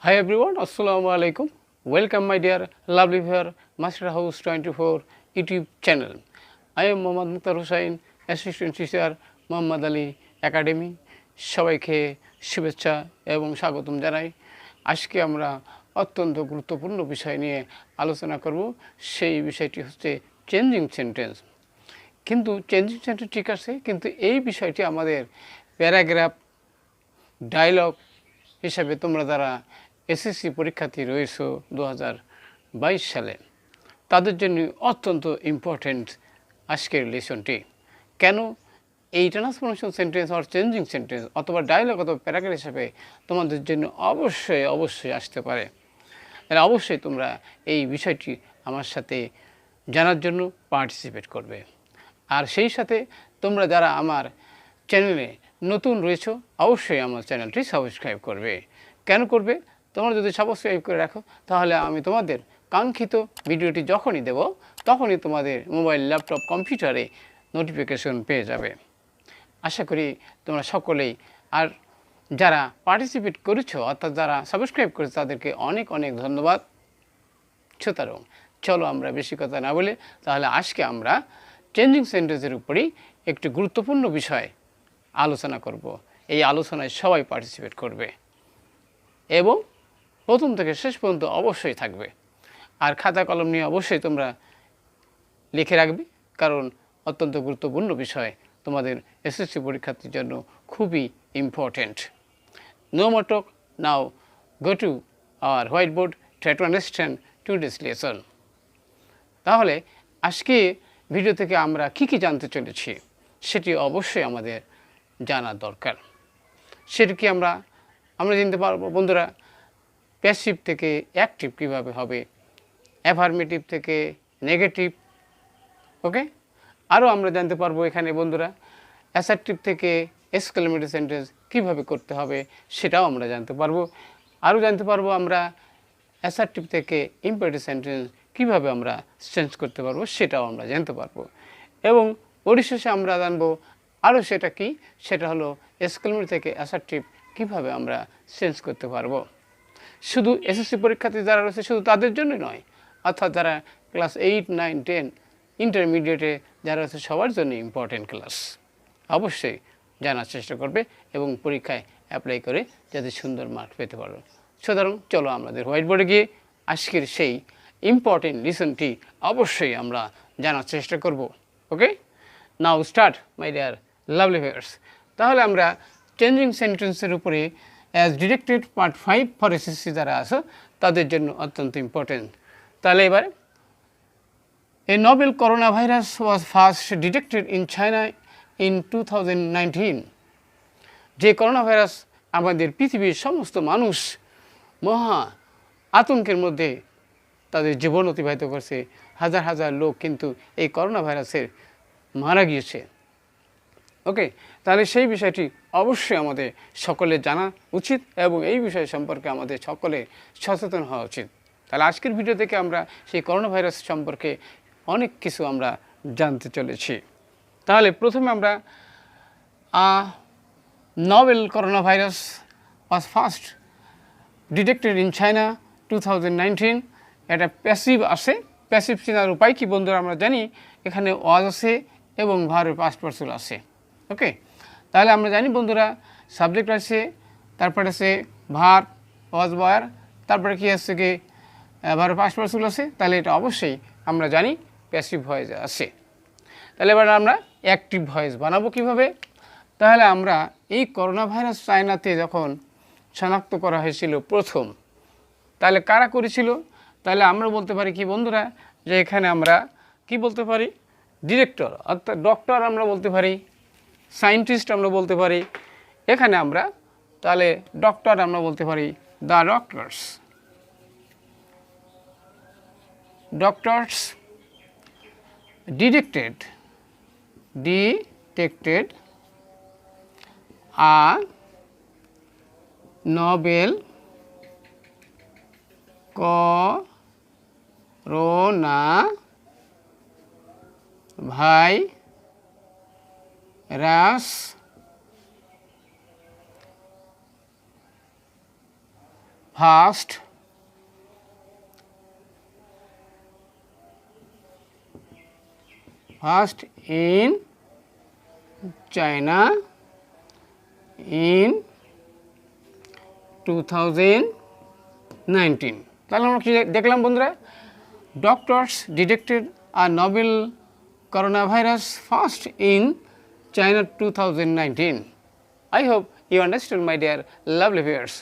Hi everyone, Assalamu alaikum. Welcome my dear lovely viewer, Master House 24 YouTube channel. I am Mohammad Mukhtar Hussain, Assistant Teacher, Muhammad Ali Academy. সবাইকে শুভেচ্ছা এবং স্বাগতম জানাই। আজকে আমরা অত্যন্ত গুরুত্বপূর্ণ বিষয় নিয়ে আলোচনা করব। সেই বিষয়টি হচ্ছে চেঞ্জিং সেন্টেন্স। কিন্তু চেঞ্জিং সেন্টেন্স ঠিক আছে, কিন্তু এই বিষয়টি আমাদের প্যারাগ্রাফ ডায়লগ হিসাবে তোমরা যারা এসএসসি পরীক্ষার্থী রয়েছে 2022 সালে তাদের জন্য অত্যন্ত ইম্পর্ট্যান্ট আজকের লেসনটি। কেন এই ট্রান্সফরমেশন সেন্টেন্স আর চেঞ্জিং সেন্টেন্স অথবা ডায়লগ অথবা প্যারাগ্রাফ হিসাবে তোমাদের জন্য অবশ্যই আসতে পারে। তাহলে অবশ্যই তোমরা এই বিষয়টি আমার সাথে জানার জন্য পার্টিসিপেট করবে। আর সেই সাথে তোমরা যারা আমার চ্যানেলে নতুন রয়েছো অবশ্যই আমার চ্যানেলটি সাবস্ক্রাইব করবে। কেন করবে? তোমরা যদি সাবস্ক্রাইব করে রাখো তাহলে আমি তোমাদের কাঙ্ক্ষিত ভিডিওটি যখনই দেব তখনই তোমাদের মোবাইল, ল্যাপটপ, কম্পিউটারে নোটিফিকেশন পেয়ে যাবে। আশা করি তোমরা সকলেই, আর যারা পার্টিসিপেট করেছো অর্থাৎ যারা সাবস্ক্রাইব করেছো তাদেরকে অনেক ধন্যবাদ। সুতরাং চলো আমরা বেশি কথা না বলে তাহলে আজকে আমরা চেঞ্জিং সেন্টেন্সের উপরেই একটি গুরুত্বপূর্ণ বিষয় আলোচনা করব। এই আলোচনায় সবাই পার্টিসিপেট করবে এবং প্রথম থেকে শেষ পর্যন্ত অবশ্যই থাকবে। আর খাতা কলম নিয়ে অবশ্যই তোমরা লিখে রাখবে, কারণ অত্যন্ত গুরুত্বপূর্ণ বিষয় তোমাদের এসএসসি পরীক্ষার্থীর জন্য খুবই important. No more talk, now go to our whiteboard, try to understand today's lesson. তাহলে আজকে ভিডিও থেকে আমরা কি জানতে চলেছি সেটি অবশ্যই আমাদের জানা দরকার। সেটি কি আমরা জানতে পারবো বন্ধুরা, প্যাসিভ থেকে অ্যাক্টিভ কীভাবে হবে, অ্যাফার্মেটিভ থেকে নেগেটিভ, ওকে। আরও আমরা জানতে পারবো এখানে বন্ধুরা অ্যাসার্টিভ থেকে এক্সক্লেমেটরি সেন্টেন্স কীভাবে করতে হবে সেটাও আমরা জানতে পারবো। আরও জানতে পারবো আমরা অ্যাসার্টিভ থেকে ইম্পারেটিভ সেন্টেন্স কীভাবে আমরা চেঞ্জ করতে পারবো সেটাও আমরা জানতে পারবো। এবং পরিশেষে আমরা জানবো আরও সেটা কি, সেটা হলো এক্সক্লেমেটরি থেকে অ্যাসার্টিভ কীভাবে আমরা চেঞ্জ করতে পারবো। শুধু এসএসসি পরীক্ষার্থী যারা রয়েছে শুধু তাদের জন্যই নয়, অর্থাৎ যারা ক্লাস 8, 9, 10 ইন্টারমিডিয়েটে যারা আছে সবার জন্য ইম্পর্টেন্ট ক্লাস। অবশ্যই জানার চেষ্টা করবে এবং পরীক্ষায় অ্যাপ্লাই করে যাতে সুন্দর মার্ক পেতে পারো। সুতরাং চলো আমাদের হোয়াইট বোর্ডে গিয়ে আজকের সেই ইম্পর্টেন্ট লিসনটি অবশ্যই আমরা জানার চেষ্টা করব। Okay, now start my dear lovely viewers. তাহলে আমরা চেঞ্জিং সেন্টেন্সের উপরে as directed part 5 for SSC যারা আছে তাদের জন্য অত্যন্ত ইম্পর্টেন্ট। তাহলে এবারে A novel coronavirus was first detected in China in 2019. যে করোনা ভাইরাস আমাদের পৃথিবীর সমস্ত মানুষ মহা আতঙ্কের মধ্যে তাদের জীবন অতিবাহিত করছে। হাজার লোক কিন্তু এই করোনা ভাইরাসের মারা গিয়েছে। ওকে, তাহলে সেই বিষয়টি অবশ্যই আমাদের সকলের জানা উচিত এবং এই বিষয় সম্পর্কে আমাদের সকলে সচেতন হওয়া উচিত। তাহলে আজকের ভিডিও থেকে আমরা সেই করোনা ভাইরাস সম্পর্কে অনেক কিছু আমরা জানতে চলেছি। তাহলে প্রথমে আমরা novel coronavirus was first detected in China 2019. এটা প্যাসিভ আসে। প্যাসিভ চেনার উপায় কি বন্ধুরা আমরা জানি, এখানে ওয়াজ আছে এবং ভার্বের পাস্ট পার্সিবল আছে। ওকে, তাহলে আমরা জানি বন্ধুরা সাবজেক্ট আছে, তারপরে আছে ভার্ব, ওয়াজ ওয়ার, তারপরে কি আছে কি ভার্বের পাস্ট পার্সিবল আছে। তাহলে এটা অবশ্যই আমরা জানি প্যাসিভ ভয়েস আছে। তাহলে এবার আমরা অ্যাক্টিভ ভয়েস বানাবো কীভাবে? তাহলে আমরা এই করোনা ভাইরাস চায়নাতে যখন শনাক্ত করা হয়েছিল প্রথম, তাহলে কারা করেছিল? তাহলে আমরা বলতে পারি কি বন্ধুরা, যে এখানে আমরা কি বলতে পারি, ডিরেক্টর অর্থাৎ ডক্টর আমরা বলতে পারি, সায়েন্টিস্ট আমরা বলতে পারি। এখানে আমরা তাহলে ডক্টর আমরা বলতে পারি the doctors detected a novel coronavirus first in China in 2019. তাহলে আমরা কি দেখলাম বন্ধুরা, doctors detected a novel corona virus first in China 2019. I hope you understand my dear lovely viewers.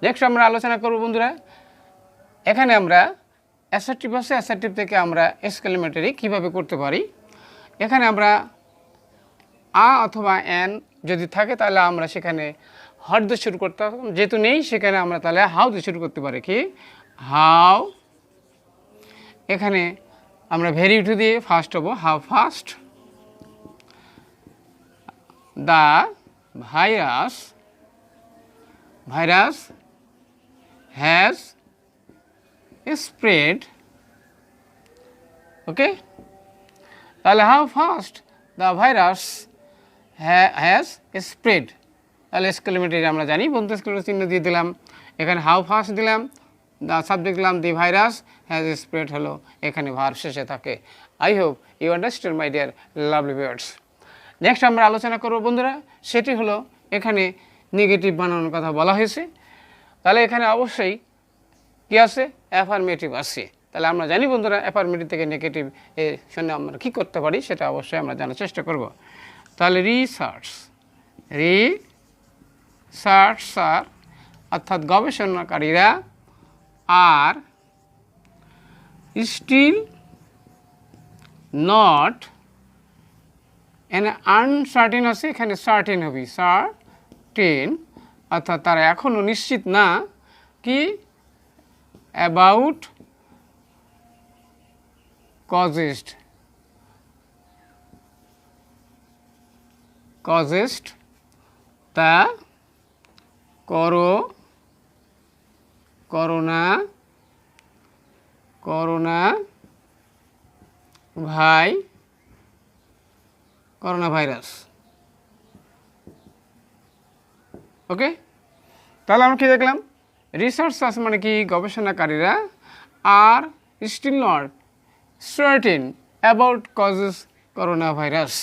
Next আমরা আলোচনা করব বন্ধুরা, এখানে আমরা অ্যাসার্টিভ আছে, অ্যাসার্টিভ থেকে আমরা এক্সক্লেমেটরি কীভাবে করতে পারি। এখানে আমরা আ অথবা এন যদি থাকে তাহলে আমরা সেখানে হট দিয়ে শুরু করতে, যেহেতু নেই সেখানে আমরা তাহলে হাউ দিয়ে শুরু করতে পারি। কি হাউ, এখানে আমরা ভেরি টু দিয়ে ফার্স্ট হবো, how fast the virus has spread. Okay, তাহলে how fast the virus has spread, তাহলে এক্সক্লেমেটরি আমরা জানি বন্ধু, এক্সক্লেমেটরি চিহ্ন দিয়ে দিলাম, এখানে হাউ ফাস্ট দিলাম, দ্য সাবজেক্ট দিলাম, দি ভাইরাস হ্যাজ স্প্রেড হলো, এখানে ভার্ব শেষে থাকে। I hope you understand my dear lovely viewers. Next আমরা আলোচনা করব বন্ধুরা, সেটি হলো এখানে নেগেটিভ বানানোর কথা বলা হয়েছে। তাহলে এখানে অবশ্যই কী আছে, অ্যাফার্মেটিভ আছে। তাহলে আমরা জানি বন্ধুরা অ্যাফার্মেটিভ থেকে নেগেটিভ এর জন্য আমরা কী করতে পারি সেটা অবশ্যই আমরা জানার চেষ্টা করব। তাহলে রিসার্চার অর্থাৎ গবেষণাকারীরা আর স্টিল নট এন আনসার্টেন আছে, এখানে সার্টেন হবে, সার্টেন অর্থাৎ তারা এখনও নিশ্চিত না কি about caused the corona virus. Okay, তাহলে আমরা কি দেখলাম, রিসার্চার্স মানে কি গবেষণাকারীরা, আর still not certain about causes corona virus,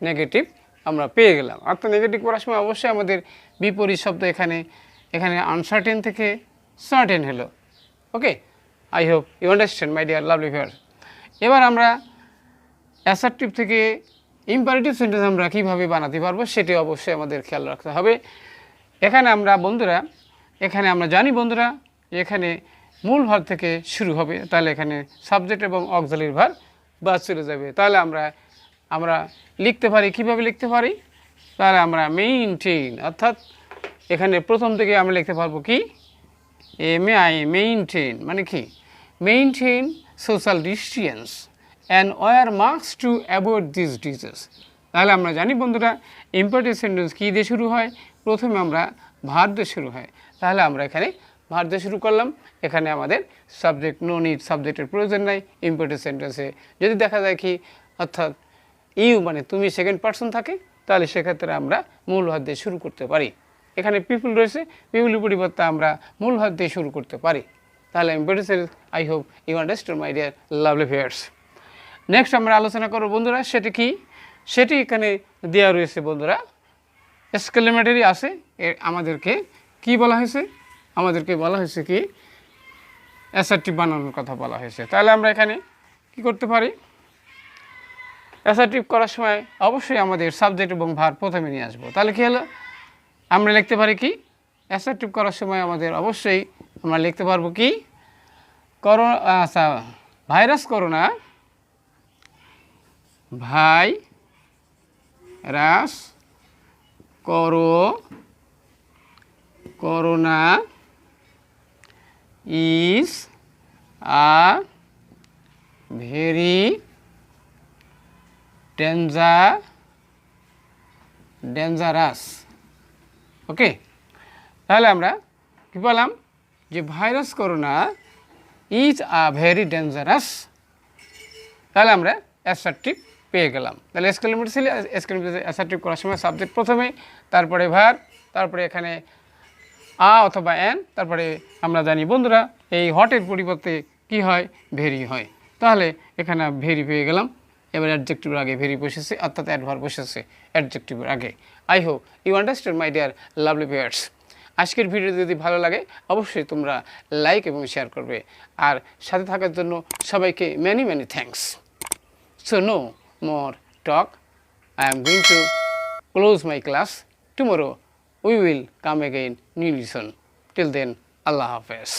negative আমরা পেয়ে গেলাম। অর্থাৎ নেগেটিভ করার সময় অবশ্যই আমাদের বিপরীত শব্দ এখানে আনসার্টেন থেকে সার্টেন হলো। Okay, I hope you understand my dear lovely viewers. এবার আমরা অ্যাসার্টিভ থেকে ইম্পারেটিভ সেন্টেন্স আমরা কীভাবে বানাতে পারবো সেটি অবশ্যই আমাদের খেয়াল রাখতে হবে। এখানে আমরা বন্ধুরা, এখানে আমরা জানি বন্ধুরা এখানে মূল ভার্ব থেকে শুরু হবে, তাহলে এখানে সাবজেক্ট এবং অক্সিলারি ভার্ব বাদ চলে যাবে। তাহলে আমরা লিখতে পারি, কিভাবে লিখতে পারি, তাহলে আমরা মেইনটেইন, অর্থাৎ এখানে প্রথম থেকে আমরা লিখতে পারবো কি মেইনটেইন মানে কি maintain social distance and wear mask to avoid this disease. তাহলে আমরা জানি বন্ধুরা ইম্পারেটিভ সেন্টেন্স কী দিয়ে শুরু হয়, প্রথমে আমরা ভার্ব দিয়ে শুরু হয়। তাহলে আমরা এখানে ভার্ব দিয়ে শুরু করলাম, এখানে আমাদের সাবজেক্ট নো নিড, সাবজেক্টের প্রয়োজন নাই ইম্পারেটিভ সেন্টেন্সে। যদি দেখা যায় কি অর্থাৎ ইউ মানে তুমি সেকেন্ড পার্সন থাকে, তাহলে সেক্ষেত্রে আমরা মূল ভার্ব দিয়ে শুরু করতে পারি। এখানে পিপুল রয়েছে, পিপুলের পরিবর্তে আমরা মূল ভার্ব দিয়ে শুরু করতে পারি। তাহলে imperative sentence, I hope you understand my dear lovely viewers. Next আমরা আলোচনা করব বন্ধুরা, সেটি কি, সেটি এখানে দেওয়া রয়েছে বন্ধুরা, এক্সক্লেমেটরি আছে। আমাদেরকে কি বলা হয়েছে, আমাদেরকে বলা হয়েছে কি অ্যাসার্টিভ বানানোর কথা বলা হয়েছে। তাহলে আমরা এখানে কি করতে পারি, অ্যাসার্টিভ করার সময় অবশ্যই আমাদের সাবজেক্ট এবং ভার্ব প্রথমে নিয়ে আসবো। তাহলে কী হলো, আমরা লিখতে পারি কি অ্যাসার্টিভ করার সময় আমাদের অবশ্যই আমরা লিখতে পারবো কি virus corona, virus corona is a very dangerous. ওকে, তাহলে আমরা কি বললাম যে virus corona is a very dangerous. তাহলে আমরা অ্যাসার্টিভ পেয়ে গেলাম। তাহলে এক্সক্লেমেটরি ছিল, এক্সক্লেমেটরি অ্যাসার্টিভ করার সময় সাবজেক্ট প্রথমে, তারপরে ভার্ব, তারপরে এখানে অথবা অ্যান, তারপরে আমরা জানি বন্ধুরা এই হটের পরিবর্তে কি হয়, ভেরি হয়। তাহলে এখানে ভেরি পেয়ে গেলাম। এবার অ্যাডজেক্টিভের আগে ভেরি বসেছে, অর্থাৎ অ্যাডভার্ব বসেছে অ্যাডজেক্টিভের আগে। I hope you understand my dear lovely viewers. আজকের ভিডিও যদি ভালো লাগে অবশ্যই তোমরা লাইক এবং শেয়ার করবে, আর সাথে থাকার জন্য সবাইকে many many thanks. So no more talk. I am going to close my class. Tomorrow we will come again new lesson. Till then, Allah Hafiz.